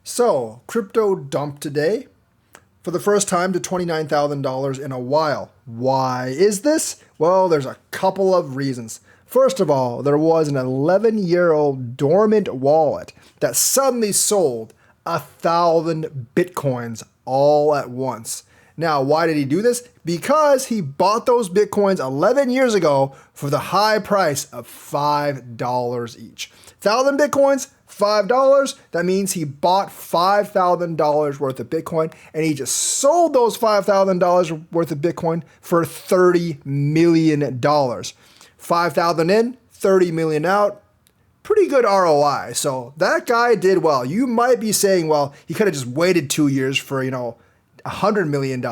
So, crypto dumped today for the first time to $29,000 in a while. Why is this? Well, there's a couple of reasons. First of all, there was an 11-year-old dormant wallet that suddenly sold 1,000 Bitcoins all at once. Now, why did he do this? Because he bought those Bitcoins 11 years ago for the high price of $5 each. 1,000 Bitcoins, $5. That means he bought $5,000 worth of Bitcoin and he just sold those $5,000 worth of Bitcoin for $30 million. 5,000 in, 30 million out. Pretty good ROI. So that guy did well. You might be saying, well, he could have just waited 2 years for, $100 million.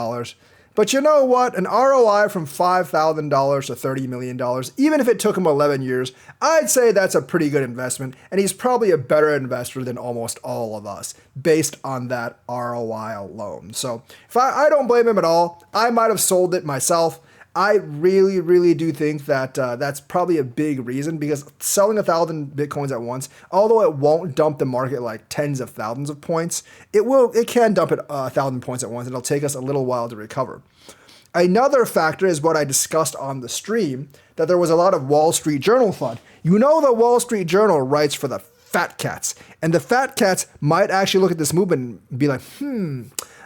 But you know what? An ROI from $5,000 to $30 million, even if it took him 11 years, I'd say that's a pretty good investment. And he's probably a better investor than almost all of us based on that ROI alone. So if I don't blame him at all. I might have sold it myself. I really, really do think that that's probably a big reason, because selling 1,000 Bitcoins at once, although it won't dump the market like tens of thousands of points, it can dump it 1,000 points at once. It'll take us a little while to recover. Another factor is what I discussed on the stream, that there was a lot of Wall Street Journal FUD. You know, the Wall Street Journal writes for the fat cats, and the fat cats might actually look at this movement and be like,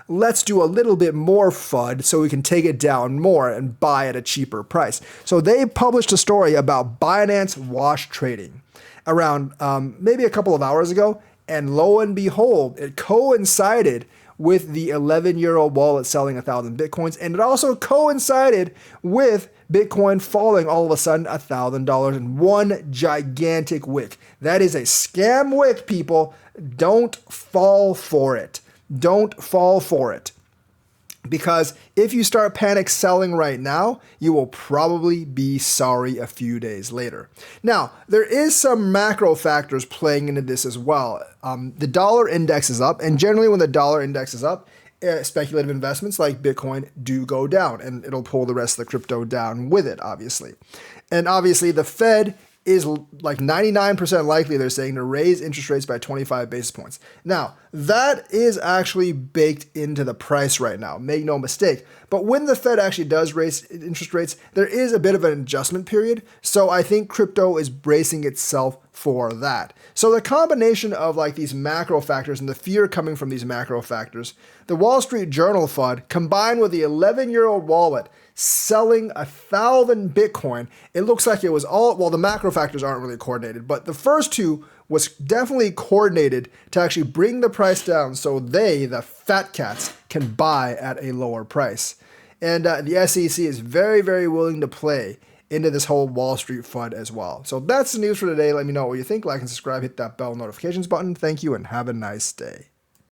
let's do a little bit more FUD so we can take it down more and buy at a cheaper price. So they published a story about Binance wash trading around maybe a couple of hours ago. And lo and behold, it coincided with the 11-year-old wallet selling 1,000 Bitcoins. And it also coincided with Bitcoin falling all of a sudden $1,000 in one gigantic wick. That is a scam wick, people. Don't fall for it. Don't fall for it. Because if you start panic selling right now, you will probably be sorry a few days later. Now, there is some macro factors playing into this as well. The dollar index is up, and generally when the dollar index is up, speculative investments like Bitcoin do go down, and it'll pull the rest of the crypto down with it, obviously. And obviously the Fed is like 99% likely, they're saying, to raise interest rates by 25 basis points. Now, that is actually baked into the price right now, make no mistake. But when the Fed actually does raise interest rates, there is a bit of an adjustment period. So I think crypto is bracing itself for that. So the combination of like these macro factors and the fear coming from these macro factors, the Wall Street Journal FUD combined with the 11-year-old wallet selling 1,000 Bitcoin, it looks like it was all, well, the macro factors aren't really coordinated, but the first two was definitely coordinated to actually bring the price down so they, the fat cats, can buy at a lower price. And the SEC is very, very willing to play into this whole Wall Street FUD as well. So that's the news for today. Let me know what you think. Like and subscribe, hit that bell notifications button. Thank you and have a nice day.